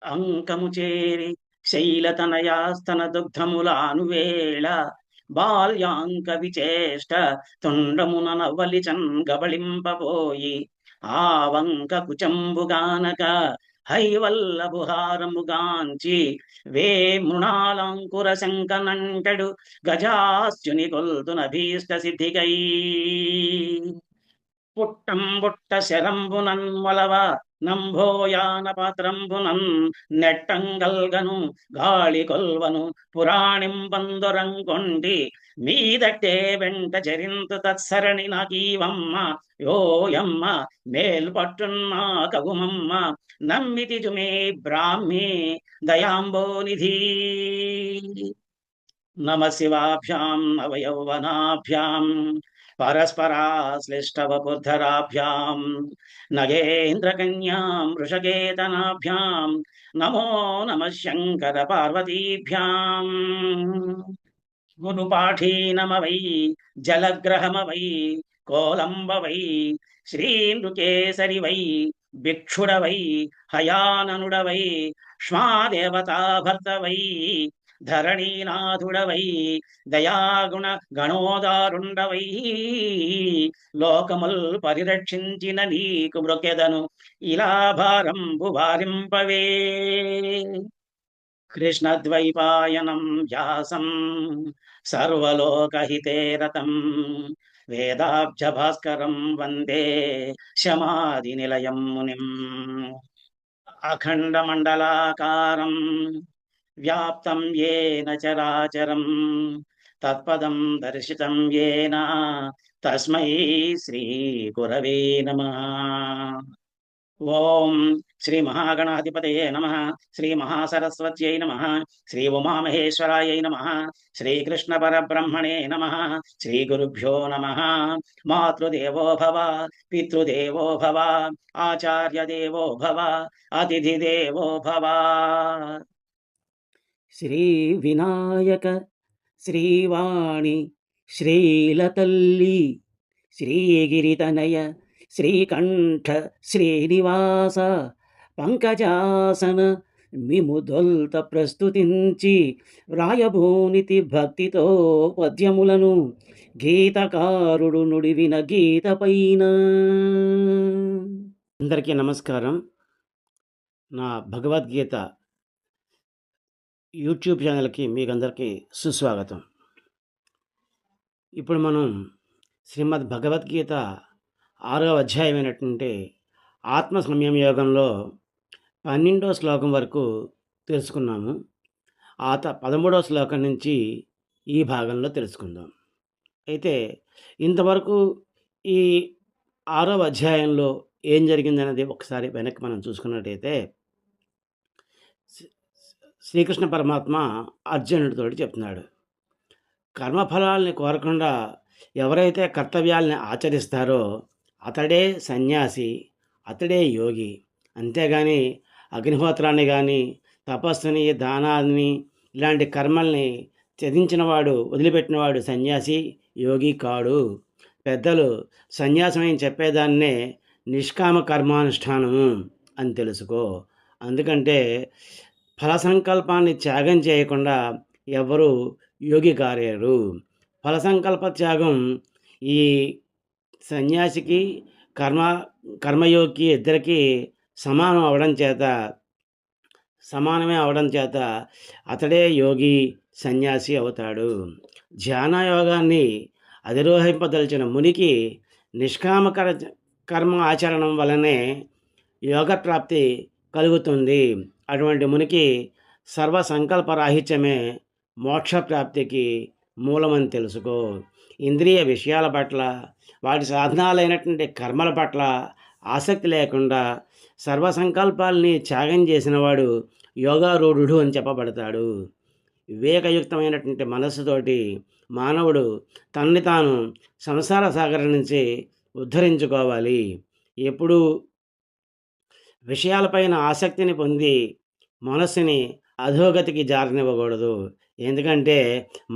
అంకము చేరి శైలతనయాస్తన దుగ్ధములానువేళ బాల్యాంక విచేష్ట తుండమున నవలిచన్ గబళింపబోయి ఆ వంక కుచంబుగానక హైవల్లభుహారముగాంచి వే మృణాలంకుర శంకనంటడు గజాస్యుని కొల్తునభీష్ట సిద్ధికై పుట్టంబుట్ట శరంబునన్ మొలవ నంభోయాన పాత్రంబునన్ నెట్టంగల్గను గాళి కొల్వను పురాణింబందురంకొండి మీదట్టే వెంట చరింతు తత్సరణి నాకీవమ్మ యోయమ్మ మేల్పట్టున్నా కగుమమ్మ నమ్మితి జుమే బ్రాహ్మీ దయాంబోనిధి నమ శివాభ్యాం నవయౌవనాభ్యాం పరస్పరాశ్లిష్టవపుర్ధరాభ్యాం నగేంద్రకన్యాం వృషకేతనాభ్యాం నమో నమ శంకర పార్వతీభ్యాం గురుపాఠీనమవై జలగ్రహమవై కోలంబవై శ్రీనృకేసరి వై భిక్షుడవై హయాననుడవై ష్మాదేవతా భర్తవై ధరణీనాథుడవై దయాగుణ గణోదారుండవై లోకముల్ పరిరక్షించిన నీకు మృకెదను ఇలా భారంబు వారింపవే కృష్ణద్వైపాయనం వ్యాసం సర్వలోకహితే రతం వేదాబ్జ భాస్కరం వందే శమాది నిలయం మునిం అఖండమండలాకారం వ్యాప్తం ఏన చరాచరం తత్పదం దర్శితం ఏన తస్మై శ్రీ గురవే నమః. ఓం శ్రీ మహాగణాధిపతయే నమః. శ్రీ మహాసరస్వత్యై నమః. శ్రీ ఉమామహేశ్వరాయై నమః. శ్రీకృష్ణ పరబ్రహ్మణే నమః. శ్రీ గురుభ్యో నమః. మాతృదేవో భవ, పితృదేవో భవ, ఆచార్య దేవో భవ, అతిథి దేవో భవ. శ్రీ వినాయక శ్రీవాణి శ్రీలతల్లి శ్రీగిరితనయ శ్రీకంఠ శ్రీనివాస పంకజాసన మిముదొల్త ప్రస్తుతించి వ్రాయభూనితి భక్తితో పద్యములను గీతకారుడు నుడివిన గీత పైన. అందరికీ నమస్కారం. నా భగవద్గీత యూట్యూబ్ ఛానల్కి మీకు అందరికీ సుస్వాగతం. ఇప్పుడు మనం శ్రీమద్ భగవద్గీత 6వ అధ్యాయమైనటువంటి ఆత్మ సంయమ యోగంలో 12వ శ్లోకం వరకు తెలుసుకున్నాము. 13వ శ్లోకం నుంచి ఈ భాగంలో తెలుసుకుందాం. అయితే ఇంతవరకు ఈ 6వ అధ్యాయంలో ఏం జరిగిందనేది ఒకసారి వెనక్కి మనం చూసుకున్నట్టయితే, శ్రీకృష్ణ పరమాత్మ అర్జునుడితో చెప్తున్నాడు, కర్మఫలాల్ని కోరకుండా ఎవరైతే కర్తవ్యాల్ని ఆచరిస్తారో అతడే సన్యాసి, అతడే యోగి. అంతేగాని అగ్నిహోత్రాన్ని కానీ తపస్సుని దానాన్ని ఇలాంటి కర్మల్ని త్యజించినవాడు, వదిలిపెట్టినవాడు సన్యాసి యోగి కాడు. పెద్దలు సన్యాసమని చెప్పేదాన్నే నిష్కామ కర్మానుష్ఠానము అని తెలుసుకో. అందుకంటే ఫల సంకల్పాన్ని త్యాగం చేయకుండా ఎవరు యోగి కాలేరు. ఫల సంకల్ప త్యాగం ఈ సన్యాసికి కర్మయోగికి ఇద్దరికి సమానమే అవడం చేత అతడే యోగి సన్యాసి అవుతాడు. ధ్యానయోగాన్ని అధిరోహింపదలిచిన మునికి నిష్కామ కర్మ ఆచరణం వలనే యోగప్రాప్తి కలుగుతుంది. అటువంటి మునికి సర్వ సంకల్పరాహిత్యమే మోక్షప్రాప్తికి మూలమని తెలుసుకో. ఇంద్రియ విషయాల పట్ల, వాటి సాధనాలైనటువంటి కర్మల పట్ల ఆసక్తి లేకుండా సర్వ సంకల్పాలని త్యాగం చేసినవాడు యోగారూఢుడు అని చెప్పబడతాడు. వివేకయుక్తమైనటువంటి మనస్సుతోటి మానవుడు తనని తాను సంసార సాగరం నుంచి ఉద్ధరించుకోవాలి. ఎప్పుడూ విషయాలపైన ఆసక్తిని పొంది మనస్సుని అధోగతికి జారనివ్వకూడదు. ఎందుకంటే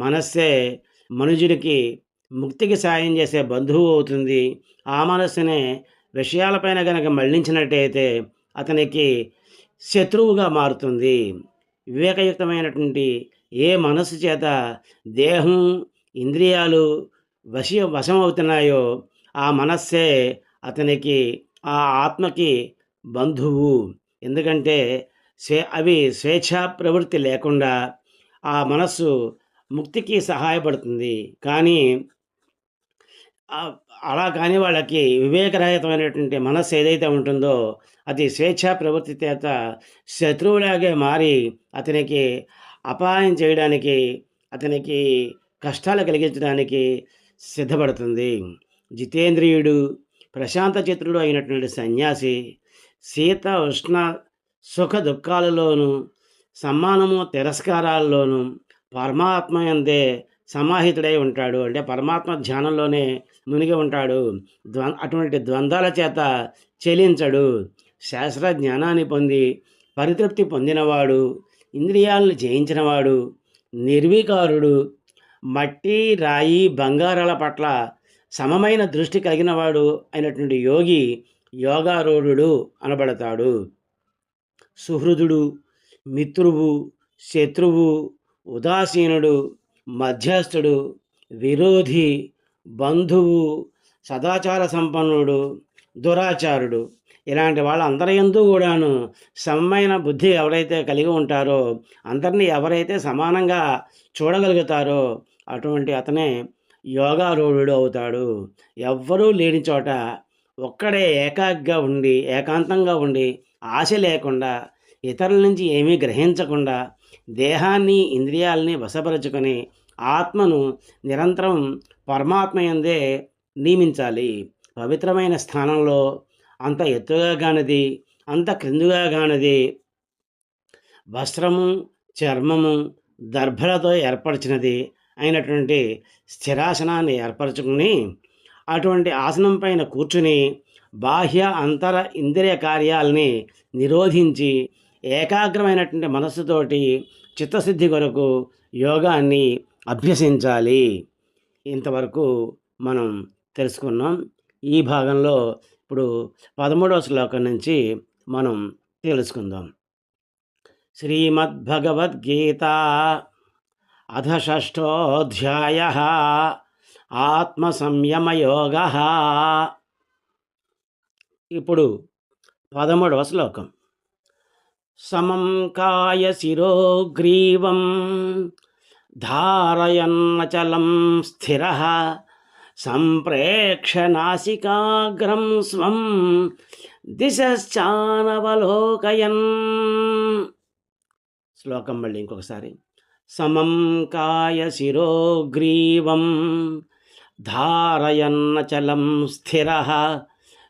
మనస్సే మనుజుడికి ముక్తికి సాయం చేసే బంధువు అవుతుంది. ఆ మనస్సునే విషయాలపైన గనక మళ్లించినట్టయితే అతనికి శత్రువుగా మారుతుంది. వివేకయుక్తమైనటువంటి ఏ మనస్సు చేత దేహం, ఇంద్రియాలు వశమవుతున్నాయో ఆ మనస్సే అతనికి, ఆ ఆత్మకి బంధువు. ఎందుకంటే అవి స్వేచ్ఛా ప్రవృత్తి లేకుండా ఆ మనస్సు ముక్తికి సహాయపడుతుంది. కానీ అలా కాని వాళ్ళకి వివేకరహితమైనటువంటి మనస్సు ఏదైతే ఉంటుందో అది స్వేచ్ఛా ప్రవృత్తి చేత శత్రువులాగే మారి అతనికి అపాయం చేయడానికి, అతనికి కష్టాలు కలిగించడానికి సిద్ధపడుతుంది. జితేంద్రియుడు, ప్రశాంత చిత్రుడు అయినటువంటి సన్యాసి శీత ఉష్ణ సుఖ దుఃఖాలలోనూ, సమ్మానము తిరస్కారాల్లోనూ పరమాత్మ యందే సమాహితుడై ఉంటాడు. అంటే పరమాత్మ ధ్యానంలోనే మునిగి ఉంటాడు. అటువంటి ద్వంద్వాల చేత చెలించడు. శాస్త్ర జ్ఞానాన్ని పొంది పరితృప్తి పొందినవాడు, ఇంద్రియాలను జయించినవాడు, నిర్వికారుడు, మట్టి, రాయి, బంగారాల పట్ల సమమైన దృష్టి కలిగినవాడు అయినటువంటి యోగి యోగారూఢుడు అనబడతాడు. సుహృదుడు, మిత్రువు, శత్రువు, ఉదాసీనుడు, మధ్యస్థుడు, విరోధి, బంధువు, సదాచార సంపన్నుడు, దురాచారుడు, ఇలాంటి వాళ్ళందరి యందు కూడాను సమమైన బుద్ధి ఎవరైతే కలిగి ఉంటారో, అందరినీ ఎవరైతే సమానంగా చూడగలుగుతారో అటువంటి అతనే యోగారూఢుడు అవుతాడు. ఎవ్వరూ లేని చోట ఒక్కడే ఏకాంతంగా ఉండి ఆశ లేకుండా, ఇతరుల నుంచి ఏమీ గ్రహించకుండా, దేహాన్ని, ఇంద్రియాలని వశపరుచుకొని ఆత్మను నిరంతరం పరమాత్మ యందే నియమించాలి. పవిత్రమైన స్థానంలో అంత ఎత్తుగా కానిది, అంత క్రిందుగా కానిది వస్త్రము, చర్మము, దర్భలతో ఏర్పరిచినది అయినటువంటి స్థిరాసనాన్ని ఏర్పరచుకుని అటువంటి ఆసనం పైన కూర్చుని బాహ్య అంతర ఇంద్రియ కార్యాలని నిరోధించి ఏకాగ్రమైనటువంటి మనస్సుతోటి చిత్తశుద్ధి కొరకు యోగాన్ని అభ్యసించాలి. ఇంతవరకు మనం తెలుసుకున్నాం. ఈ భాగంలో ఇప్పుడు 13వ శ్లోకం నుంచి మనం తెలుసుకుందాం. శ్రీమద్భగవద్గీత అథ 6ోऽధ్యాయः ఆత్మసంయమయోగः. ఇప్పుడు 13వ శ్లోకం. సమం కాయ శిరోగ్రీవం ధారయన్నచలం స్థిరః సంప్రేక్ష నాసికాగ్రం స్వం దిశశ్చానవలోకయన్. శ్లోకం మళ్ళీ ఇంకొకసారి. సమం కాయ శిరోగ్రీవం ధారయన్నచలం స్థిరః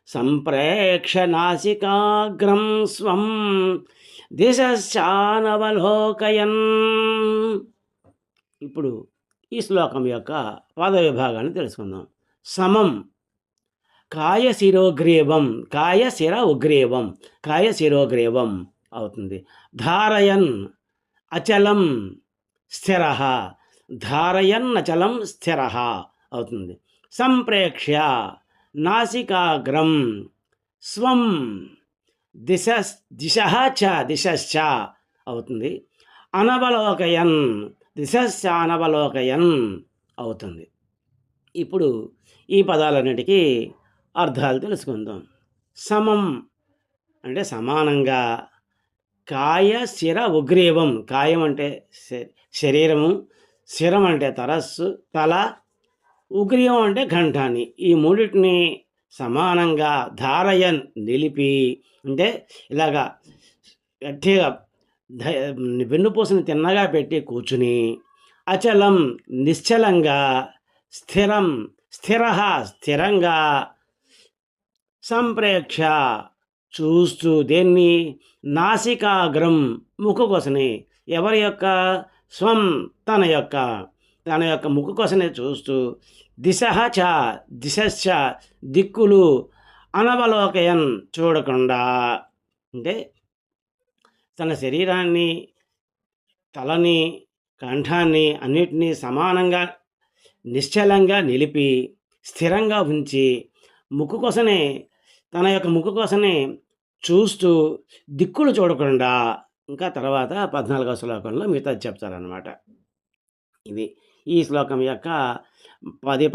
సంప్రేక్ష నాసికాగ్రం స్వం దిశశ్చానవలోకయన్. ఇప్పుడు ఈ శ్లోకం యొక్క పద విభాగాన్ని తెలుసుకుందాం. సమం కాయ శిరోగ్రీవం, కాయ శిర ఉగ్రీవం, కాయ శిరోగ్రీవం అవుతుంది. ధారయన్ అచలం స్థిర, ధారయన్ అచలం స్థిర అవుతుంది. సంప్రేక్ష్య నాసికాగ్రం స్వం దిశశ్చ అవుతుంది. అనవలోకయన్ దిశశ్చానవలోకయన్ అవుతుంది. ఇప్పుడు ఈ పదాలన్నిటికీ అర్థాలు తెలుసుకుందాం. సమం అంటే సమానంగా, కాయ శిర ఉగ్రీవం, కాయం అంటే శరీరము, శిరం అంటే తరస్సు తల, ఉగ్రీవం అంటే ఘంటాన్ని, ఈ మూడింటిని సమానంగా ధారయన్ నిలిపి, అంటే ఇలాగా గట్టిగా వెన్నుపూసని తిన్నగా పెట్టి కూర్చుని, అచలం నిశ్చలంగా, స్థిరం స్థిరంగా, సంప్రేక్ష చూస్తూ, దేన్ని నాసికాగ్రం ముక్కు కోసని, ఎవరి యొక్క స్వం తన యొక్క ముక్కు కోసనే చూస్తూ, దిశశ్చ దిక్కులు, అనవలోకయన్ చూడకుండా, అంటే తన శరీరాన్ని, తలని, కంఠాన్ని అన్నిటినీ సమానంగా నిశ్చలంగా నిలిపి స్థిరంగా ఉంచి తన యొక్క ముక్కు కోసనే చూస్తూ దిక్కులు చూడకుండా, ఇంకా తర్వాత 14వ శ్లోకంలో మిగతాది చెప్తారనమాట. ఇది ఈ శ్లోకం యొక్క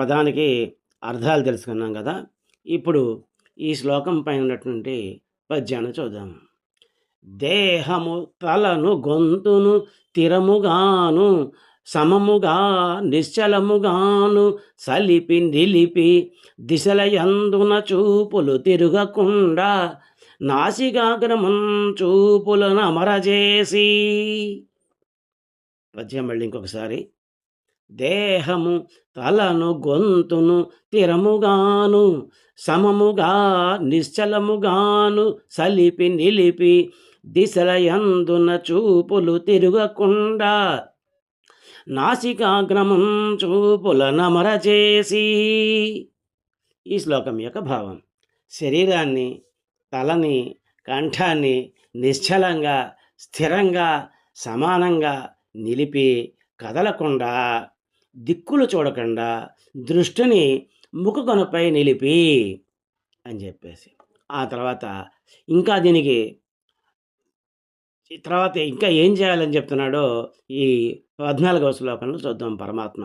పదానికి అర్థాలు తెలుసుకున్నాం కదా. ఇప్పుడు ఈ శ్లోకం పైన ఉన్నటువంటి పద్యాన్ని చూద్దాం. దేహము తలను గొంతును తిరముగాను సమముగా నిశ్చలముగాను సలిపి నిలిపి దిశలయందున చూపులు తిరగకుండా నాసికాగ్రమం చూపులను అమరజేసి. పద్యం మళ్ళీ ఇంకొకసారి. దేహము తలను గొంతును తిరముగాను సమముగా నిశ్చలముగాను సలిపి నిలిపి దిశలయందున చూపులు తిరగకుండా నాసికాగ్రమం చూపుల నమరచేసి. ఈ శ్లోకం యొక్క భావం: శరీరాన్ని, తలని, కంఠాన్ని నిశ్చలంగా, స్థిరంగా, సమానంగా నిలిపి కదలకుండా, దిక్కులు చూడకుండా, దృష్టిని ముఖకొనపై నిలిపి అని చెప్పేసి. ఆ తర్వాత ఇంకా దీనికి తర్వాత ఇంకా ఏం చేయాలని చెప్తున్నాడో ఈ 14వ శ్లోకంలో చూద్దాం. పరమాత్మ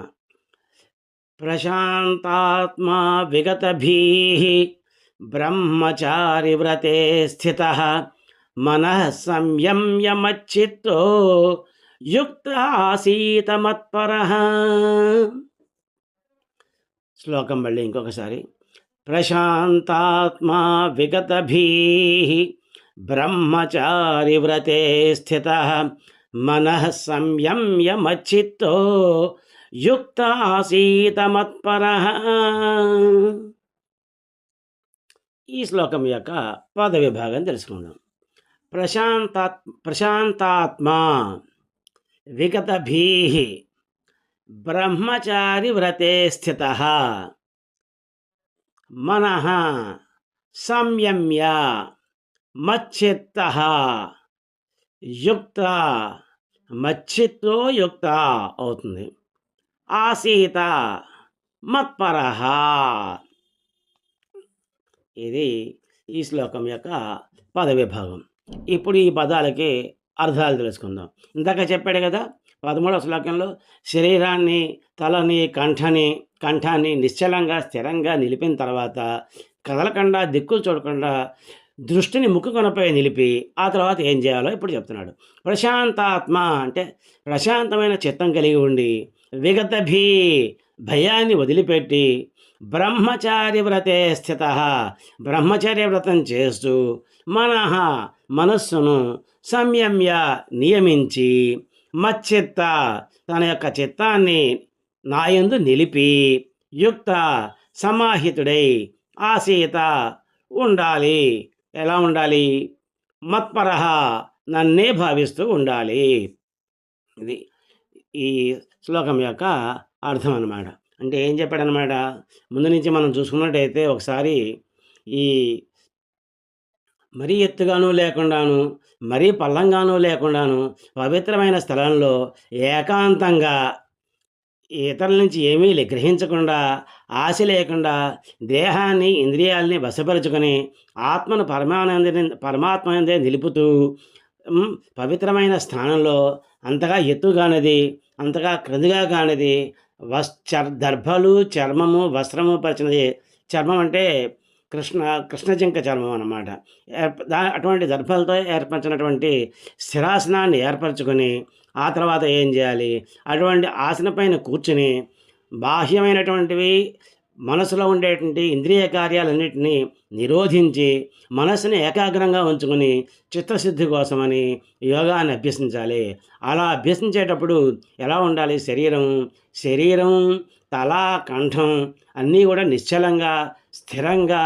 ప్రశాంతాత్మా విగతభీః బ్రహ్మచారి వ్రతే స్థితః మనః సంయమ్య మచ్చిత్తో యుక్త ఆసీత మత్పరః. శ్లోకం మళ్ళీ ఇంకొకసారి. ప్రశాంతాత్మా విగతభీః బ్రహ్మచారి వ్రతే స్థితః మనః సంయమ్య మచ్చిత్తో యుక్త ఆసీత మత్పరః. ఈ శ్లోకం యొక్క పద విభాగం తెలుసుకుందాం. ప్రశాంతాత్మా విగతభీః బ్రహ్మచారి వ్రతే స్థితః మనః సంయమ్య మచ్చిత్తః యుక్త, మచ్చిత్తో యుక్త అవుతుంది, ఆసీత మత్పరః. ఇది ఈ శ్లోకం యొక్క పద విభాగం. ఇప్పుడు ఈ పదాలకి అర్థాలు తెలుసుకుందాం. ఇందాక చెప్పాడు కదా 13వ శ్లోకంలో శరీరాన్ని, తలని, కంఠాన్ని నిశ్చలంగా, స్థిరంగా నిలిపిన తర్వాత కదలకుండా, దిక్కులు చూడకుండా దృష్టిని ముక్కుకొనపై నిలిపి ఆ తర్వాత ఏం చేయాలో ఇప్పుడు చెప్తున్నాడు. ప్రశాంతాత్మ అంటే ప్రశాంతమైన చిత్తం కలిగి ఉండి, విగతభీ భయాన్ని వదిలిపెట్టి, బ్రహ్మచారి వ్రతే స్థితః బ్రహ్మచర్య వ్రతం చేస్తూ, మనః మనస్సును సంయమ్య నియమించి, మచ్చిత్త తన యొక్క చిత్తాన్ని నాయందు నిలిపి, యుక్త సమాహితుడై, ఆసీత ఉండాలి. ఎలా ఉండాలి? మత్పరః నన్నే భావిస్తూ ఉండాలి. ఇది ఈ శ్లోకం యొక్క అర్థం అన్నమాట. అంటే ఏం చెప్పాడనమాట? ముందు నుంచి మనం చూసుకున్నట్టయితే ఒకసారి ఈ మరీ ఎత్తుగాను లేకుండాను, మరీ పల్లంగాను లేకుండాను పవిత్రమైన స్థలంలో ఏకాంతంగా ఇతరుల నుంచి ఏమీ గ్రహించకుండా, ఆశ లేకుండా, దేహాన్ని, ఇంద్రియాలని వశపరుచుకొని ఆత్మను పరమాత్మనందే నిలుపుతూ పవిత్రమైన స్థానంలో అంతగా ఎత్తుగానది, అంతగా క్రిందిగా కానిది, దర్భలు, చర్మము, వస్త్రము పరిచినది. చర్మం అంటే కృష్ణజింక చర్మం అన్నమాట. అటువంటి దర్భలతో ఏర్పరిచినటువంటి స్థిరాసనాన్ని ఏర్పరచుకొని ఆ తర్వాత ఏం చేయాలి? అటువంటి ఆసన పైన కూర్చుని బాహ్యమైనటువంటివి మనసులో ఉండేటువంటి ఇంద్రియ కార్యాలన్నింటినీ నిరోధించి మనస్సుని ఏకాగ్రంగా ఉంచుకొని చిత్తశుద్ధి కోసమని యోగాన్ని అభ్యసించాలి. అలా అభ్యసించేటప్పుడు ఎలా ఉండాలి? శరీరం, తల, కంఠం అన్నీ కూడా నిశ్చలంగా, స్థిరంగా,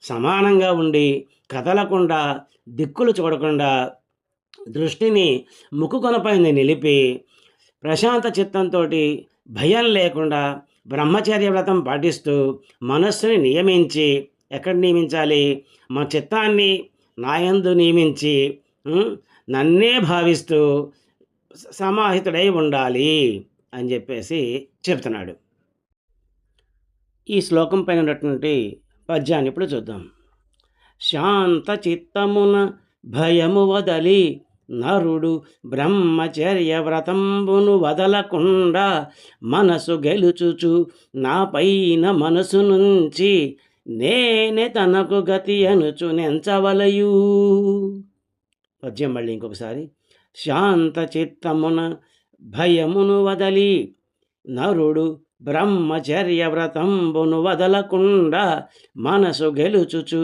సమానంగా ఉండి కదలకుండా, దిక్కులు చూడకుండా, దృష్టిని ముక్కుకొనపై నిలిపి, ప్రశాంత చిత్తంతో భయం లేకుండా బ్రహ్మచర్య వ్రతం పాటిస్తూ మనస్సుని నియమించి, ఎక్కడ నియమించాలి? మా చిత్తాన్ని నాయందు నియమించి నన్నే భావిస్తూ సమాహితుడై ఉండాలి అని చెప్పేసి చెప్తున్నాడు. ఈ శ్లోకం పైన ఉన్నటువంటి పద్యాన్ని ఇప్పుడు చూద్దాం. శాంత చిత్తమున భయము వదలి నరుడు బ్రహ్మచర్య వ్రతంబును వదలకుండా మనసు గెలుచుచు నాపైన మనసు నుంచి నేనే తనకు గతి అనుచు నెంచవలయు. పద్యం మళ్ళీ ఇంకొకసారి. శాంత చిత్తమున భయమును వదలి నరుడు బ్రహ్మచర్య వ్రతంబును వదలకుండా మనసు గెలుచుచు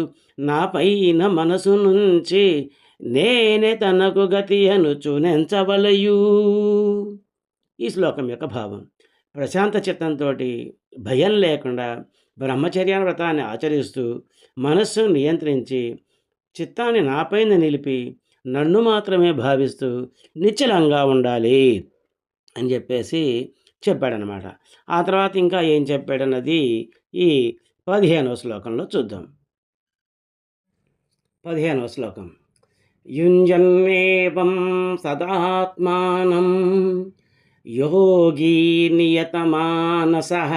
నాపైన మనసు నుంచి నేనే తనకు గతి అనుచు నెంచవలయు. ఈ శ్లోకం యొక్క భావం. ప్రశాంత చిత్తంతో భయం లేకుండా బ్రహ్మచర్య వ్రతాన్ని ఆచరిస్తూ మనస్సును నియంత్రించి చిత్తాన్ని నాపైన నిలిపి నన్ను మాత్రమే భావిస్తూ నిశ్చలంగా ఉండాలి అని చెప్పేసి చెప్పాడనమాట. ఆ తర్వాత ఇంకా ఏం చెప్పాడన్నది ఈ 15వ శ్లోకంలో చూద్దాం. 15వ శ్లోకం. యుంజన్నేవం సదాత్మానం యోగీ నియతమానసః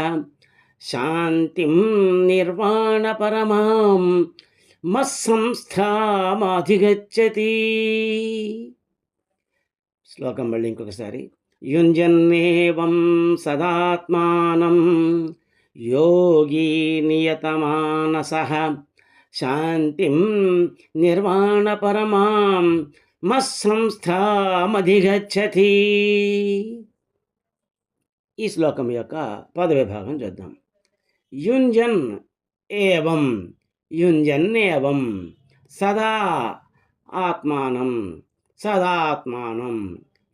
శాంతిం నిర్వాణ పరమాం మత్సంస్థామధిగచ్చతి. శ్లోకం మళ్ళీ ఇంకొకసారి. యుంజన్నేవం సదాత్మానం యోగీ నియతమానసః శాంతిం నిర్వాణ పరమాం మత్సంస్థామధిగచ్చతి. ఈ శ్లోకం యొక్క పదవిభాగం చూద్దాం. యుంజన్ ఏవం, యుంజన్నేవం సదా ఆత్మానం, సదాత్మానం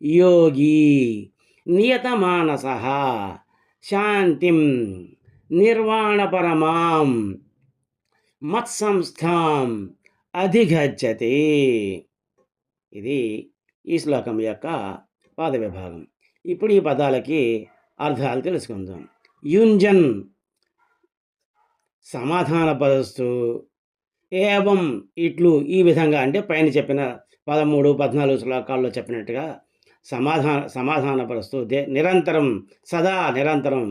యోగి నియతమానసః శాంతిం నిర్వాణపరమాం మత్సంస్థాం అధిగచ్చతి. ఇది ఈ శ్లోకం యొక్క పదవిభాగం. ఇప్పుడు ఈ పదాలకి అర్థాలు తెలుసుకుందాం. యుంజన్ సమాధానపరుస్తూ, ఏవం ఇట్లు ఈ విధంగా, అంటే పైన చెప్పిన 13, 14 శ్లోకాల్లో చెప్పినట్టుగా సమాధానపరుస్తూ నిరంతరం, సదా నిరంతరం,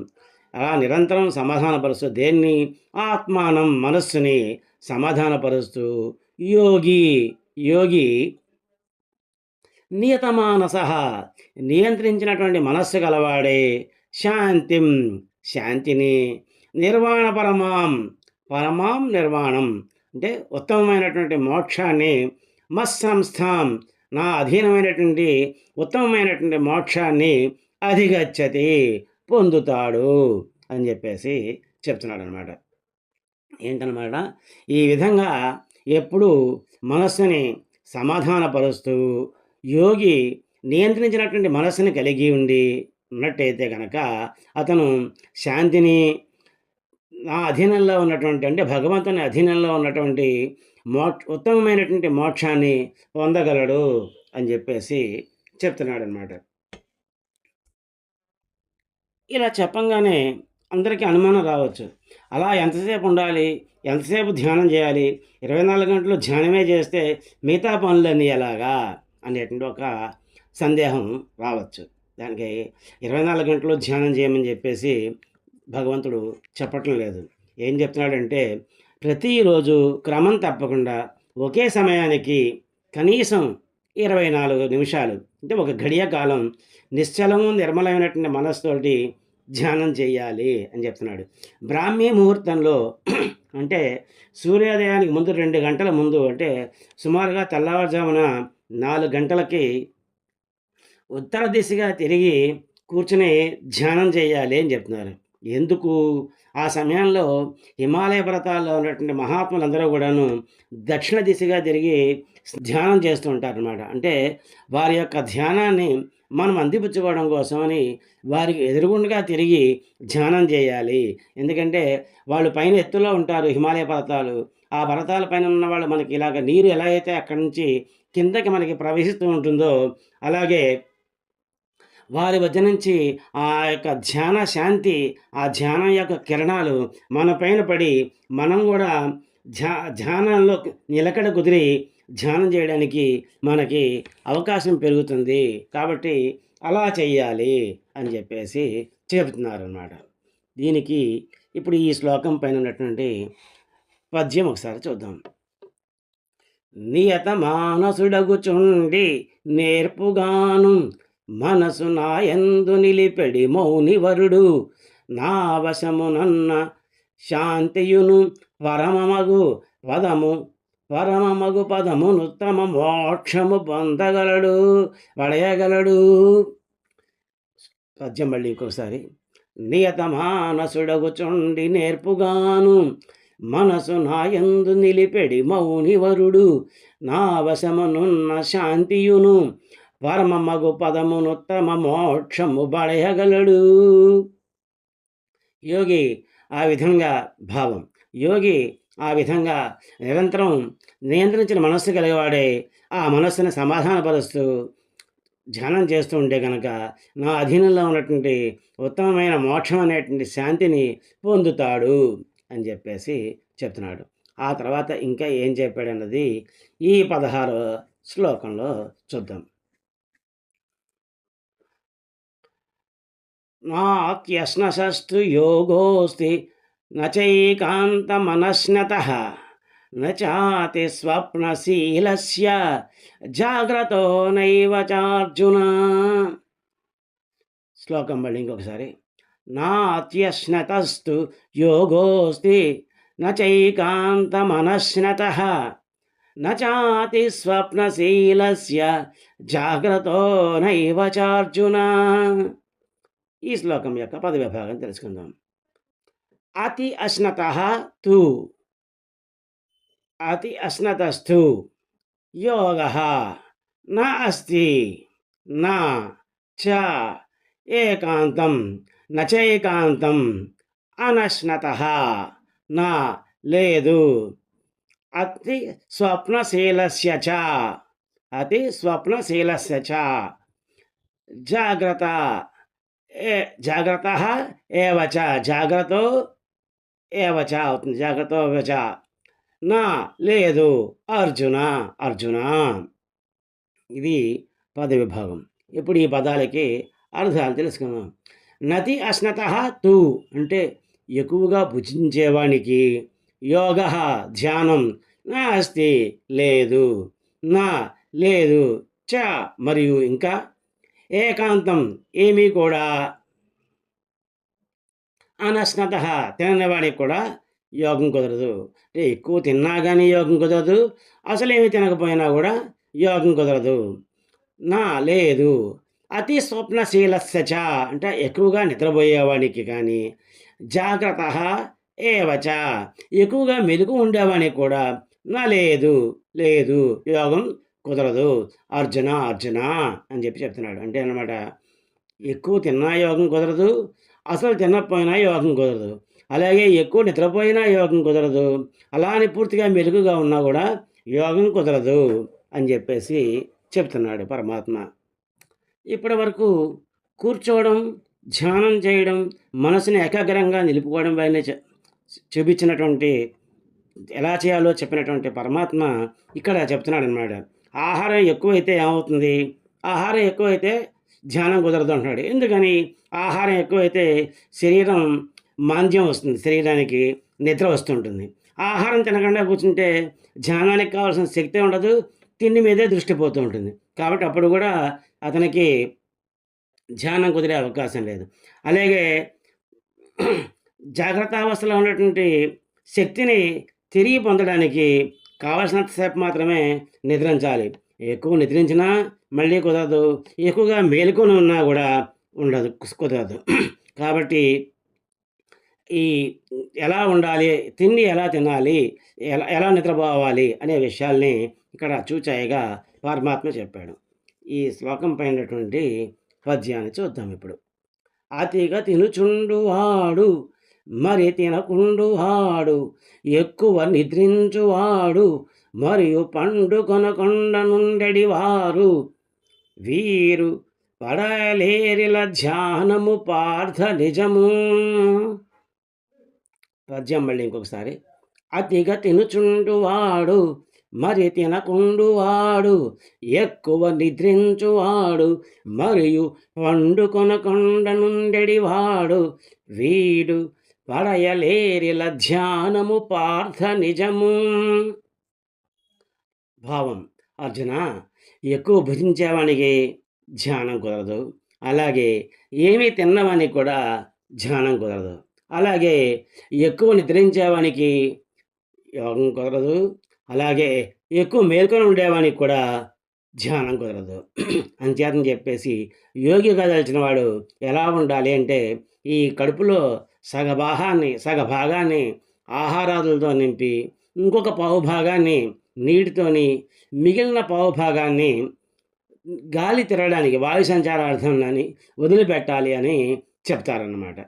అలా నిరంతరం సమాధానపరుస్తూ దేన్ని? ఆత్మానం మనస్సుని సమాధానపరుస్తూ, యోగి యోగి నియతమానసః నియంత్రించినటువంటి మనస్సు గలవాడే, శాంతిం శాంతిని, నిర్వాణ పరమాం పరమాం నిర్వాణం అంటే ఉత్తమమైనటువంటి మోక్షాన్ని, మత్సంస్థాం నా అధీనమైనటువంటి ఉత్తమమైనటువంటి మోక్షాన్ని అధిగచ్చతి పొందుతాడు అని చెప్పేసి చెప్తున్నాడు అనమాట. ఏంటనమాట? ఈ విధంగా ఎప్పుడు మనస్సుని సమాధానపరుస్తూ యోగి నియంత్రించినటువంటి మనస్సుని కలిగి ఉండి ఉన్నట్టయితే కనుక అతను శాంతిని, నా అధీనంలో ఉన్నటువంటి, అంటే భగవంతుని అధీనంలో ఉన్నటువంటి ఉత్తమమైనటువంటి మోక్షాన్ని పొందగలడు అని చెప్పేసి చెప్తున్నాడు అనమాట. ఇలా చెప్పంగానే అందరికీ అనుమానం రావచ్చు. అలా ఎంతసేపు ఉండాలి, ఎంతసేపు ధ్యానం చేయాలి, 24 గంటలు ధ్యానమే చేస్తే మిగతా పనులన్నీ ఎలాగా అనేటువంటి ఒక సందేహం రావచ్చు. దానికి 24 గంటలు ధ్యానం చేయమని చెప్పేసి భగవంతుడు చెప్పటం లేదు. ఏం చెప్తున్నాడంటే, ప్రతిరోజు క్రమం తప్పకుండా ఒకే సమయానికి కనీసం 24 నిమిషాలు, అంటే ఒక గడియ కాలం నిశ్చలము నిర్మలమైనటువంటి మనస్సుతోటి ధ్యానం చేయాలి అని చెప్తున్నాడు. బ్రాహ్మీ ముహూర్తంలో అంటే సూర్యోదయానికి ముందు 2 గంటల ముందు, అంటే సుమారుగా తెల్లవారుజామున 4 గంటలకి ఉత్తర దిశగా తిరిగి కూర్చుని ధ్యానం చేయాలి అని చెప్తున్నారు. ఎందుకు? ఆ సమయంలో హిమాలయ పర్వతాల్లో ఉన్నటువంటి మహాత్ములందరూ కూడాను దక్షిణ దిశగా తిరిగి ధ్యానం చేస్తూ ఉంటారు అన్నమాట. అంటే వారి యొక్క ధ్యానాన్ని మనం అందిపుచ్చుకోవడం కోసమని వారికి ఎదురుగుండగా తిరిగి ధ్యానం చేయాలి. ఎందుకంటే వాళ్ళు పైన ఎత్తులో ఉంటారు హిమాలయ పర్వతాలు. ఆ పర్వతాల పైన ఉన్న వాళ్ళు మనకి ఇలాగ నీరు ఎలా అయితే అక్కడి నుంచి కిందకి మనకి ప్రవహిస్తూ ఉంటుందో, అలాగే వారి మధ్య నుంచి ఆ యొక్క ధ్యాన శాంతి, ఆ ధ్యానం యొక్క కిరణాలు మన పైన పడి మనం కూడా ధ్యానంలో నిలకడ కుదిరి ధ్యానం చేయడానికి మనకి అవకాశం పెరుగుతుంది. కాబట్టి అలా చెయ్యాలి అని చెప్పేసి చెబుతున్నారు అన్నమాట. దీనికి ఇప్పుడు ఈ శ్లోకం పైన ఉన్నటువంటి పద్యం ఒకసారి చూద్దాం. నియత మానసుడగుచుండి నేర్పుగాను మనసు నాయందు నిలిపెడి మౌనివరుడు నా వశమునన్న శాంతియును పరమమగు పదమునుత్తమ మోక్షము పొందగలడు పడయగలడు. పద్యం మళ్ళీ ఇంకొకసారి. నియత మానసుడగుచుండి నేర్పుగాను మనసు నాయందు నిలిపెడి మౌనివరుడు నా వశమునున్న శాంతియును పరమమగు పదమునుత్తమ మోక్షము బడయగలడు. యోగి ఆ విధంగా భావం, యోగి ఆ విధంగా నిరంతరం నియంత్రించిన మనస్సు కలిగేవాడే ఆ మనస్సుని సమాధానపరుస్తూ ధ్యానం చేస్తూ ఉంటే కనుక నా అధీనంలో ఉన్నటువంటి ఉత్తమమైన మోక్షం అనేటువంటి శాంతిని పొందుతాడు అని చెప్పేసి చెప్తున్నాడు. ఆ తర్వాత ఇంకా ఏం చెప్పాడన్నది ఈ 16వ శ్లోకంలో చూద్దాం. నాత్యశ్నశస్తు యోగోస్తి నచైకాంతమనశ్నతః నాతి స్వప్నశీలస్య జాగ్రతో నైవ చార్జున. శ్లోకం మళ్ళీ ఇంకొకసారి. నాత్యశ్నతస్తు యోగోస్తి నచైకాంతమనశ్నతః నాతి స్వప్నశీలస్య జాగ్రతో నైవ చార్జున. ఈ శ్లోకం యొక్క పద విభాగం తెలుసుకుందాం. అతి అశ్నతస్థు యోగః నాస్తి నా చ ఏకాంతం నచైకాంతం అనశ్నతః నా లేదు అతి స్వప్నశీలస్య చ జాగ్రత్త ఏవచ జాగ్రత్తో ఏవచ అవుతుంది, జాగ్రత్త ఏవచ నా లేదు అర్జున. ఇది పద విభాగం. ఇప్పుడు ఈ పదాలకి అర్థాలు తెలుసుకుందాం. నతి అశ్నత తు అంటే ఎక్కువగా భుజించేవానికి, యోగ ధ్యానం, నాస్తి లేదు, నా లేదు, చ మరియు ఇంకా, ఏకాంతం ఏమీ కూడా, అనశ్నత తిననివాడికి కూడా యోగం కుదరదు. అంటే ఎక్కువ తిన్నా కానీ యోగం కుదరదు, అసలు ఏమి తినకపోయినా కూడా యోగం కుదరదు. నా లేదు. అతి స్వప్నశీలస్య చ అంటే ఎక్కువగా నిద్రపోయేవాడికి కానీ, జాగ్రత్త ఏవచ ఎక్కువగా మెలకు ఉండేవాడికి కూడా నా లేదు యోగం కుదరదు. అర్జున అని చెప్తున్నాడు. అంటే అన్నమాట, ఎక్కువ తిన్నా యోగం కుదరదు, అసలు తినకపోయినా యోగం కుదరదు, అలాగే ఎక్కువ నిద్రపోయినా యోగం కుదరదు, అలా అని పూర్తిగా మెలుగుగా ఉన్నా కూడా యోగం కుదరదు అని చెప్పేసి చెప్తున్నాడు పరమాత్మ. ఇప్పటి వరకు కూర్చోవడం, ధ్యానం చేయడం, మనసుని ఏకాగ్రంగా నిలుపుకోవడం పైన చూపించినటువంటి ఎలా చేయాలో చెప్పినటువంటి పరమాత్మ ఇక్కడ చెప్తున్నాడు అన్నమాట. ఆహారం ఎక్కువైతే ఏమవుతుంది, ఆహారం ఎక్కువైతే ధ్యానం కుదరదు అంటున్నాడు. ఎందుకని? ఆహారం ఎక్కువైతే శరీరం మాంద్యం వస్తుంది, శరీరానికి నిద్ర వస్తుంటుంది. ఆహారం తినకుండా కూర్చుంటే ధ్యానానికి కావాల్సిన శక్తి ఉండదు, తిండి మీదే దృష్టి పోతూ ఉంటుంది. కాబట్టి అప్పుడు కూడా అతనికి ధ్యానం కుదిరే అవకాశం లేదు. అలాగే జాగ్రత్త అవస్థలో ఉన్నటువంటి శక్తిని తిరిగి పొందడానికి కావలసినంతసేపు మాత్రమే నిద్రించాలి. ఎక్కువ నిద్రించినా మళ్ళీ కుదరదు, ఎక్కువగా మేలుకొని ఉన్నా కూడా కుదరదు. కాబట్టి ఈ ఎలా ఉండాలి, తిండి ఎలా తినాలి, ఎలా నిద్రపోవాలి అనే విషయాల్ని ఇక్కడ చూచాయిగా పరమాత్మ చెప్పాడు. ఈ శ్లోకం పైనటువంటి పద్యాన్ని చూద్దాం ఇప్పుడు. అతిగా తినుచుండువాడు మరి తినకుండువాడు, ఎక్కువ నిద్రించువాడు మరియు పండుకొనకొండ నుండెడివారు, వీరు పడలేరిల ధ్యానము పార్థ నిజము. పద్యం మళ్ళీ ఇంకొకసారి. అతిగా తినుచుండువాడు మరి తినకుండువాడు, ఎక్కువ నిద్రించువాడు మరియు పండుకొనకొండ నుండెడివాడు, వీడు పడయలేరిల ధ్యానము పార్థ నిజము. భావం. అర్జున, ఎక్కువ భుజించేవానికి ధ్యానం కుదరదు. అలాగే ఏమీ తిన్నవానికి కూడా ధ్యానం కుదరదు. అలాగే ఎక్కువ నిద్రించేవానికి యోగం కుదరదు. అలాగే ఎక్కువ మేల్కొని ఉండేవానికి కూడా ధ్యానం కుదరదు. అంచేతని చెప్పేసి యోగి కదల్చిన వాడు ఎలా ఉండాలి అంటే, ఈ కడుపులో సగ భాగాన్ని ఆహారాదులతో నింపి, ఇంకొక పావు భాగాన్ని నీటితోని, మిగిలిన పావు భాగాన్ని గాలి తిరగడానికి వాయు సంచారార్థంని వదిలిపెట్టాలి అని చెప్తారన్నమాట.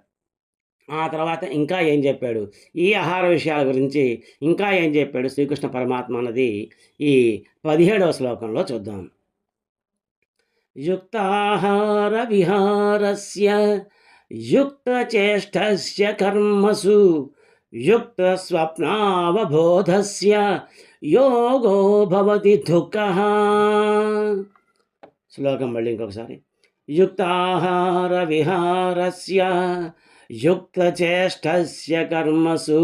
ఆ తర్వాత ఇంకా ఏం చెప్పాడు, ఈ ఆహార విషయాల గురించి ఇంకా ఏం చెప్పాడు శ్రీకృష్ణ పరమాత్మ అన్నది ఈ 17వ శ్లోకంలో చూద్దాం. యుక్తాహార విహారస్య యుక్తచేష్టస్య కర్మసు యుక్త స్వప్నావబోధస్య యోగో భవతి దుఃఖః. శ్లోకం మళ్ళీ ఇంకొకసారి. యుక్తాహార విహారస్య యుక్తచేష్టస్య కర్మసు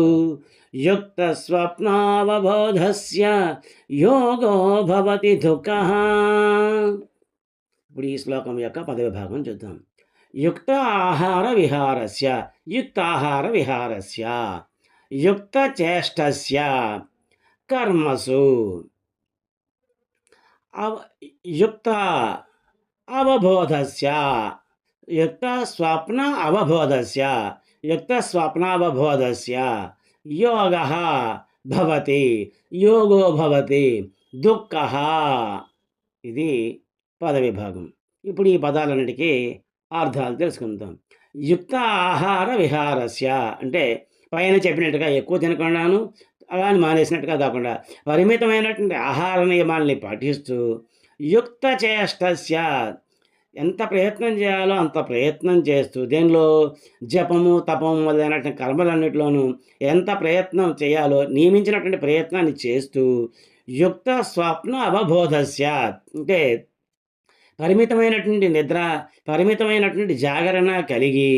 యుక్త స్వప్నావబోధస్య యోగో భవతి దుఃఖః. ఇప్పుడు ఈ శ్లోకం యొక్క పదవి భాగం చూద్దాం. యుక్త ఆహార విహారస్య, యుక్తాహార విహారస్య, యుక్తచేష్టస్య కర్మసు, యుక్త అవబోధస్య, యుక్త స్వప్న అవబోధస్య, యుక్త స్వప్నావబోధస్య యోగః భవతి, యోగో భవతి దుఃఖః. ఇది పదవి భాగం. ఇప్పుడు ఈ పదాలన్నిటికీ అర్థాలు తెలుసుకుందాం. యుక్త ఆహార విహారస్య అంటే పైన చెప్పినట్టుగా ఎక్కువ తినకుండాను అలాని మానేసినట్టుగా కాకుండా పరిమితమైనటువంటి ఆహార నియమాల్ని పాటిస్తూ, యుక్త చేష్టస్య ఎంత ప్రయత్నం చేయాలో అంత ప్రయత్నం చేస్తూ, దేనిలో జపము తపము మొదలైనటువంటి కర్మలన్నిటిలోనూ ఎంత ప్రయత్నం చేయాలో నియమించినటువంటి ప్రయత్నాన్ని చేస్తూ, యుక్త స్వప్న అవబోధస్య అంటే పరిమితమైనటువంటి నిద్ర, పరిమితమైనటువంటి జాగరణ కలిగి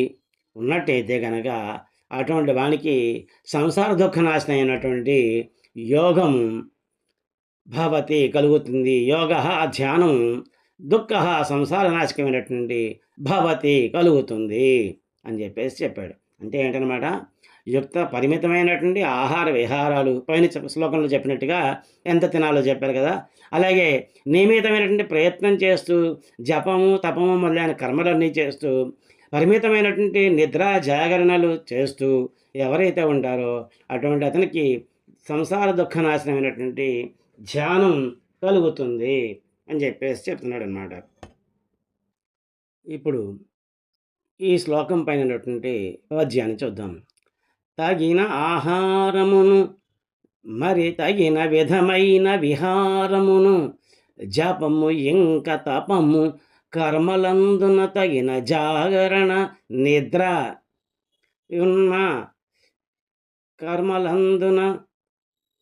ఉన్నట్టయితే కనుక అటువంటి వానికి సంసార దుఃఖనాశనం అయినటువంటి యోగం భవతి కలుగుతుంది. యోగ ధ్యానం, దుఃఖ సంసార నాశకమైనటువంటి భవతి కలుగుతుంది అని చెప్పాడు. అంటే ఏంటనమాట, యుక్త పరిమితమైనటువంటి ఆహార విహారాలు పైన శ్లోకంలో చెప్పినట్టుగా ఎంత తినాలో చెప్పారు కదా, అలాగే నియమితమైనటువంటి ప్రయత్నం చేస్తూ జపము తపము మొదలైన కర్మలన్నీ చేస్తూ పరిమితమైనటువంటి నిద్ర జాగరణలు చేస్తూ ఎవరైతే ఉంటారో అటువంటి అతనికి సంసార దుఃఖనాశనమైనటువంటి ధ్యానం కలుగుతుంది అని చెప్తున్నాడు అన్నమాట. ఇప్పుడు ఈ శ్లోకం పైన ఉన్నటువంటి పద్యాన్ని చూద్దాం. తగిన ఆహారమును మరి తగిన విధమైన విహారమును జపము ఇంక తపము కర్మలందున తగిన జాగరణ నిద్ర ఉన్న కర్మలందున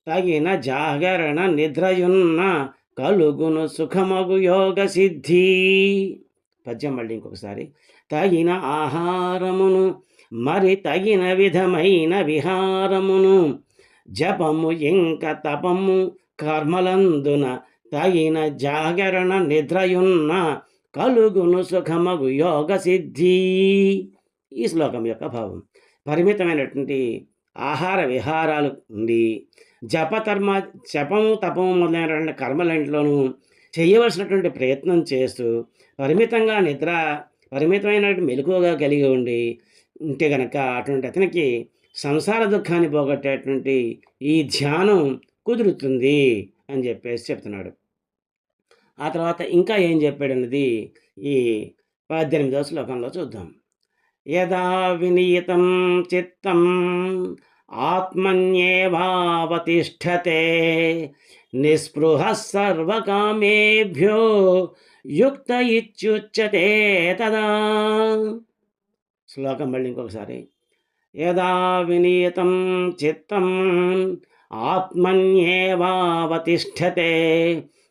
తగిన జాగరణ నిద్రయున్న కలుగును సుఖమగు యోగ సిద్ధి. పద్యం మళ్ళీ ఇంకొకసారి. తగిన ఆహారమును మరి తగిన విధమైన విహారమును జపము ఇంక తపము కర్మలందున తగిన జాగరణ నిద్రయున్న కలుగును సుఖమగు యోగ సిద్ధి. ఈ శ్లోకం యొక్క భావం, పరిమితమైనటువంటి ఆహార విహారాలు ఉండి జపము తపము మొదలైనటువంటి కర్మలన్నింటిలోనూ చేయవలసినటువంటి ప్రయత్నం చేస్తూ పరిమితంగా నిద్ర, పరిమితమైనటువంటి మెలకువగా కలిగి ఉంటే కనుక అటువంటి అతనికి సంసార దుఃఖాన్ని పోగొట్టేటువంటి ఈ ధ్యానం కుదురుతుంది అని చెప్తున్నాడు. ఆ తర్వాత ఇంకా ఏం చెప్పాడు అన్నది ఈ 18వ శ్లోకంలో చూద్దాం. యదా వినియతం చిత్తం ఆత్మన్యేవావతిష్ఠతే నిస్పృహ సర్వకామేభ్యో యుక్త ఇత్యుచ్యతే తదా. శ్లోకం మళ్ళీ ఇంకొకసారి. యదా వినియతం చిత్తం ఆత్మన్యేవావతిష్ఠతే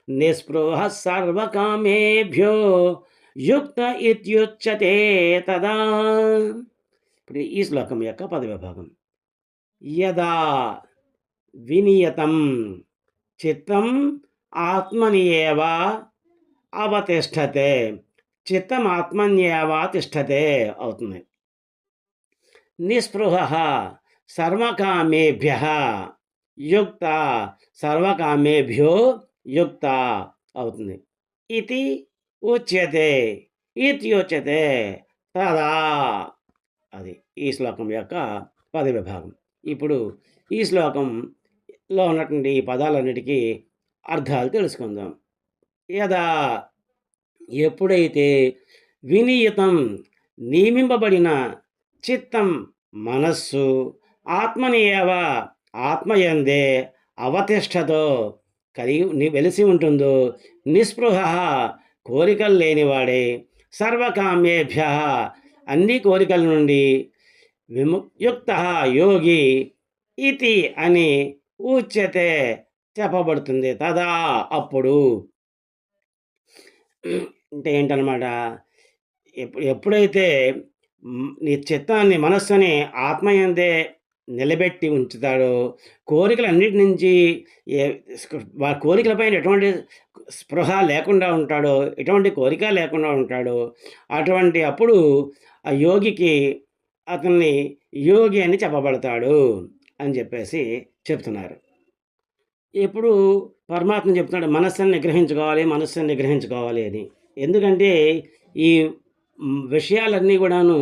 నిస్పృహ సర్వకామేభ్యో యుక్త ఇత్యుచ్యతే తదా. ఇప్పుడు ఈ శ్లోకం యొక్క పదవి భాగం. యదా వినియతం చిత్తం ఆత్మని ఏవ అవతిష్టతే, చిత్తం ఆత్మన్యేవ తిష్టతే అవుతుంది. నిస్పృహ సర్వకామేభ్య యుక్త, సర్వకామేభ్యో యుక్త అవుతుంది. ఇది ఉచ్యతే, ఇత్యుచ్యతే తదా. అది ఈ శ్లోకం యొక్క పద విభాగం. ఇప్పుడు ఈ శ్లోకంలో ఉన్నటువంటి ఈ పదాలన్నిటికీ అర్థాలు తెలుసుకుందాం. యదా ఎప్పుడైతే వినియతం నియమింపబడిన చిత్తం మనస్సు ఆత్మని ఏవ ఆత్మయందే అవతిష్టతో వెలిసి ఉంటుందో, నిస్పృహ కోరికలు లేనివాడే, సర్వకామ్యేభ్య అన్ని కోరికల నుండి విముక్త యోగి ఇతి అని ఉచ్యతే చెప్పబడుతుంది. తదా అప్పుడు అంటే ఏంటనమాట, ఎప్పుడైతే నీ చిత్తాన్ని మనస్సుని ఆత్మయందే నిలబెట్టి ఉంచుతాడో, కోరికలన్నిటి నుంచి కోరికలపైన ఎటువంటి స్పృహ లేకుండా ఉంటాడో, ఎటువంటి కోరిక లేకుండా ఉంటాడో, అటువంటి అప్పుడు ఆ యోగికి అతన్ని యోగి అని చెప్పబడతాడు అని చెప్పేసి చెప్తున్నారు. ఇప్పుడు పరమాత్మ చెప్తున్నాడు మనస్సుని నిగ్రహించుకోవాలి అని. ఎందుకంటే ఈ విషయాలన్నీ కూడాను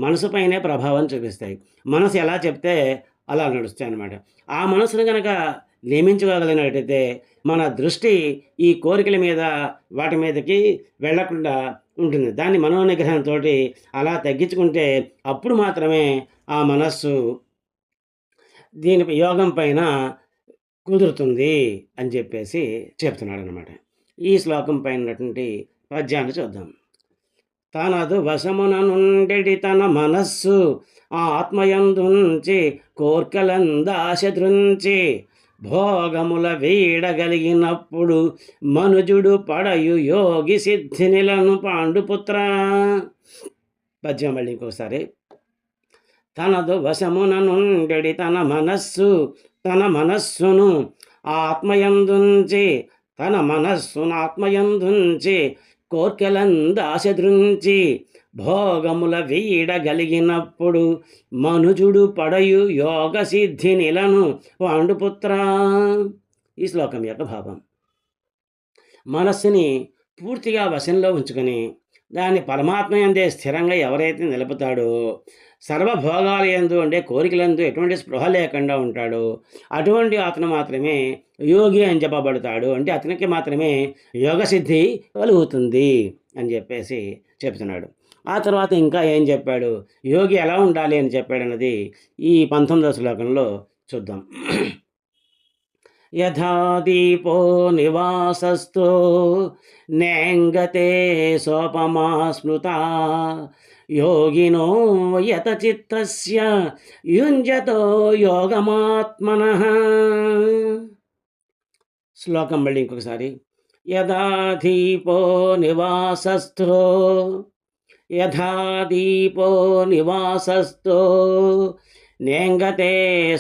మనసుపైనే ప్రభావం చూపిస్తాయి. మనసు ఎలా చెప్తే అలా నడుస్తాయి అన్నమాట. ఆ మనసును కనుక నియమించుకోగలిగినట్టయితే మన దృష్టి ఈ కోరికల మీద వాటి మీదకి వెళ్లకుండా ఉంటుంది. దాన్ని మనోనిగ్రహంతో అలా తగ్గించుకుంటే అప్పుడు మాత్రమే ఆ మనస్సు దీని యోగం పైన కుదురుతుంది అని చెప్పేసి చెప్తున్నాడు అనమాట. ఈ శ్లోకం పైన ఉన్నటువంటి పద్యాన్ని చూద్దాం. తనదు వశమున నుండెడి తన మనస్సు ఆత్మయందుంచి కోర్కలందాశదృంచి భోగముల వీడగలిగినప్పుడు మనుజుడు పడయు యోగి సిద్ధినిలను పాండుపుత్ర. పద్యం మళ్ళీ ఇంకోసారి. తనదు వశమున నుండెడి తన మనస్సును ఆత్మయందుంచి కోర్కెలందాశదృంచి భోగముల వీడగలిగినప్పుడు మనుజుడు పడయు యోగ సిద్ధి నిలను పాండుపుత్ర. ఈ శ్లోకం యొక్క భావం, మనస్సుని పూర్తిగా వశంలో ఉంచుకొని దాన్ని పరమాత్మ యందే స్థిరంగా ఎవరైతే నిలుపుతాడో, సర్వభోగాల యందు అంటే కోరికలందు ఎటువంటి స్పృహ లేకుండా ఉంటాడో అటువంటి అతను మాత్రమే యోగి అని చెప్పబడతాడు. అంటే అతనికి మాత్రమే యోగసిద్ధి కలుగుతుంది అని చెప్పేసి చెప్తున్నాడు. ఆ తర్వాత ఇంకా ఏం చెప్పాడు, యోగి ఎలా ఉండాలి అని చెప్పాడు అన్నది ఈ 19వ శ్లోకంలో చూద్దాం. యథా దీపో నివాసస్థో నేంగతే సోపమా స్మృతా యోగినో యత చిత్తస్య యుంజతో యోగమాత్మనః. శ్లోకం మళ్ళీ ఇంకొకసారి. యథా దీపో నివాసస్థో నేంగతే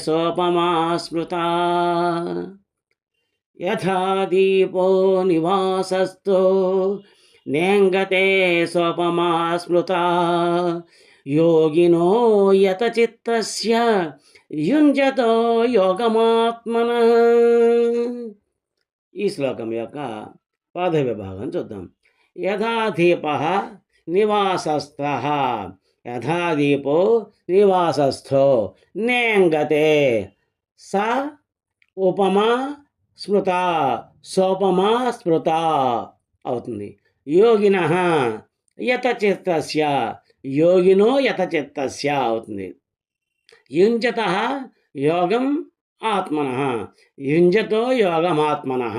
సోపమా స్మృతా. యథా దీపో నివాసస్థో నేంగతే సోపమా స్మృతా యోగినో యత చిత్తస్య యుంజతో యోగమాత్మనః. ఈ శ్లోకం యొక్క పాద విభాగం చూద్దాం. యథా దీపః నివాసస్థః, యథా దీపో నివాసస్థో నేంగతే స ఉపమా స్మృత సోపమా స్మృత అవుతుంది. యోగినః యత చిత్తస్య యోగినో యత చిత్తస్య అవుతుంది. యుంజతః యోగం ఆత్మనః యుంజతో యోగమాత్మనః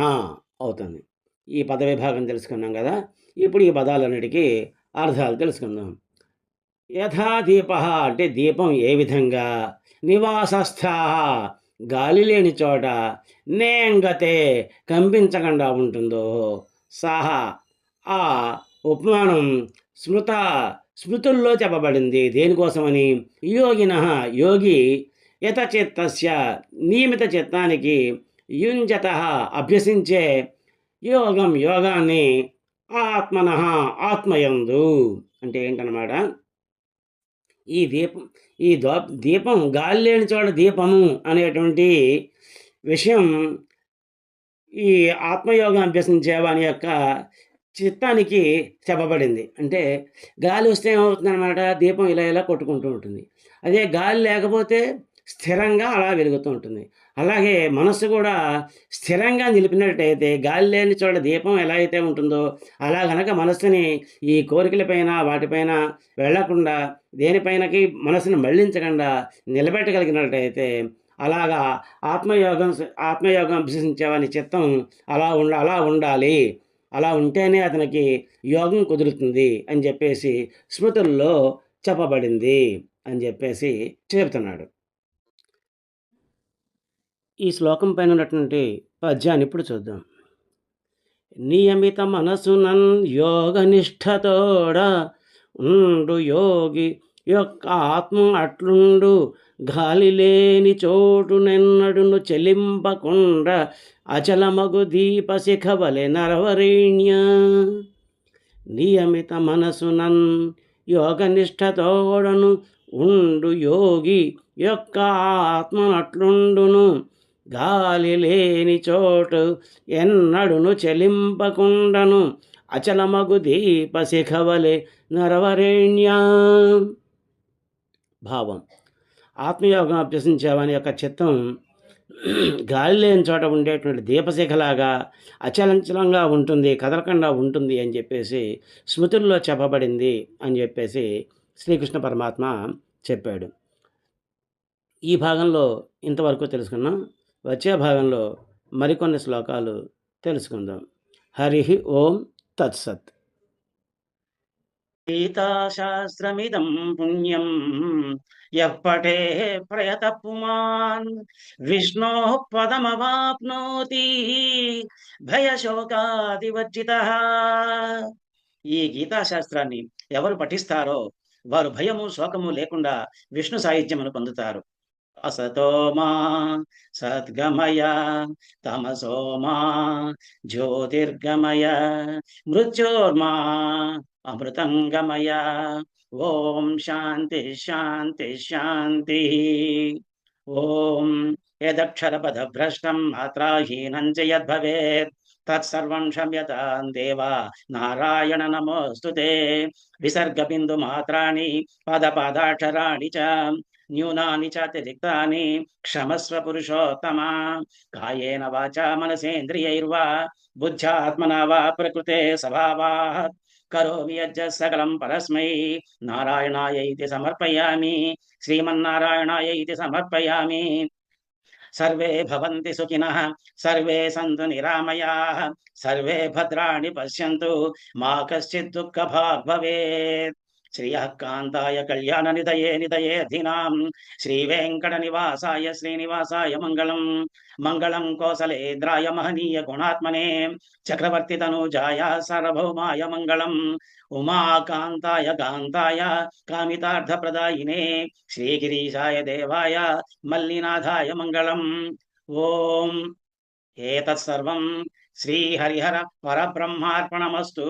అవుతుంది. ఈ పద విభాగం తెలుసుకున్నాం కదా. ఇప్పుడు ఈ పదాలన్నిటికీ అర్థాలు తెలుసుకుందాం. యథా దీపః అంటే దీపం ఏ విధంగా, నివాసస్థః గాలి లేని చోట, నేంగతే కంపించకుండా ఉంటుందో, సహ ఆ ఉపమానం స్మృతుల్లో చెప్పబడింది. దేనికోసమని, యోగినః యోగి యతచిత్తస్య నియమిత చిత్తానికి, యుంజతః అభ్యసించే యోగాన్ని ఆత్మన ఆత్మయందు అంటే ఏంటన్నమాట, ఈ దీపం ఈ దీపం గాలి లేని చోట దీపము అనేటువంటి విషయం ఈ ఆత్మయోగం అభ్యసించే వాని యొక్క చిత్తానికి చెప్పబడింది. అంటే గాలి వస్తే ఏమవుతుందన్నమాట, దీపం ఇలా ఇలా కొట్టుకుంటూ ఉంటుంది. అదే గాలి లేకపోతే స్థిరంగా అలా వెలుగుతూ ఉంటుంది. అలాగే మనస్సు కూడా స్థిరంగా నిలిపినట్టయితే గాలి లేని చోట దీపం ఎలా అయితే ఉంటుందో అలా గనక మనస్సుని ఈ కోరికలపైన వాటిపైన వెళ్ళకుండా దేనిపైనకి మనసుని మళ్ళించకుండా నిలబెట్టగలిగినట్టయితే అలాగా ఆత్మయోగం అభ్యసించేవాని చిత్తం అలా ఉండాలి. అలా ఉంటేనే అతనికి యోగం కుదురుతుంది అని చెప్పేసి స్మృతుల్లో చెప్పబడింది అని చెప్పేసి చెబుతున్నాడు. ఈ శ్లోకం పైన ఉన్నటువంటి పద్యాన్ని ఇప్పుడు చూద్దాం. నియమిత మనసునన్ యోగనిష్ఠతోడ ఉండు యోగి యొక్క ఆత్మ అట్లుండు గాలి లేని చోటు నెన్నడును చెలింపకుండా అచలమగు దీపశిఖ వలె నరవరేణ్య. నియమిత మనసునన్ యోగనిష్ఠతోడను ఉండు యోగి యొక్క ఆత్మనట్లుండును గాలి లేని చోటు ఎన్నడును చెలింపకుండను అచలమగు దీపశిఖవలె నరవరేణ్య. భావం: ఆత్మయోగం అభ్యసించేవాని యొక్క చిత్తం గాలి లేని చోట ఉండేటువంటి దీపశిఖలాగా అచలంచలంగా ఉంటుంది, కదలకుండా ఉంటుంది అని చెప్పేసి స్మృతుల్లో చెప్పబడింది అని చెప్పేసి శ్రీకృష్ణ పరమాత్మ చెప్పాడు. ఈ భాగంలో ఇంతవరకు తెలుసుకున్నాం. వచ్చే భాగంలో మరికొన్ని శ్లోకాలు తెలుసుకుందాం. హరి ఓం తత్సత్. గీతాశాస్త్రమిదం పుణ్యం యః పఠేః ప్రయతః పుమాన్ విష్ణోః పదమవాప్నోతి భయశోకాదివర్జితః. ఈ గీతాశాస్త్రాన్ని ఎవరు పఠిస్తారో వారు భయము శోకము లేకుండా విష్ణు సాయుధ్యమును పొందుతారు. అసతోమా సద్గమయ తమసోమా జ్యోతిర్గమయ మృత్యోర్మా అమృతంగమయ. ఓం శాంతి శాంతి శాంతి. ఓం యదక్షరపదభ్రష్టం మాత్రాహీనం చ యద్భవేత్ తత్సర్వం క్షమ్యతాం దేవా నారాయణ నమోస్తుతే. విసర్గబిందు మాత్రాని పదపాదాక్షరాణి చ న్యూనాని చాతిరిక్తాని క్షమస్వ పురుషోత్తమ. కాయేన వాచా మనసేంద్రియైర్వా బుద్ధ్యాత్మనా వా ప్రకృతే స్వభావాత్ కరోమి యజ్జత్ సకలం పరస్మై నారాయణాయైతి సమర్పయామి. శ్రీమన్నారాయణాయైతి సమర్పయామి. సర్వే భవంతి సుఖినః, సర్వే సంతు నిరామయాః, సర్వే భద్రాణి పశ్యంతు, మా కశ్చిత్ దుఃఖభాగ్ భవేత్. శ్రియః కాంతాయ కళ్యాణ నిధయే ధీనాం శ్రీ వెంకట నివాసాయ శ్రీనివాసాయ మంగళం. మంగళం కోసలేంద్రాయ మహనీయ గుణాత్మనే చక్రవర్తి తనూజాయ సార్వభౌమాయ మంగళం. ఉమాకాంతాయ కాంతాయ కామితార్థప్రదాయినే శ్రీగిరీశాయ దేవాయ మల్లినాథాయ మంగళం. ఓం ఏతత్సర్వం శ్రీహరిహర పరబ్రహ్మార్పణమస్తు.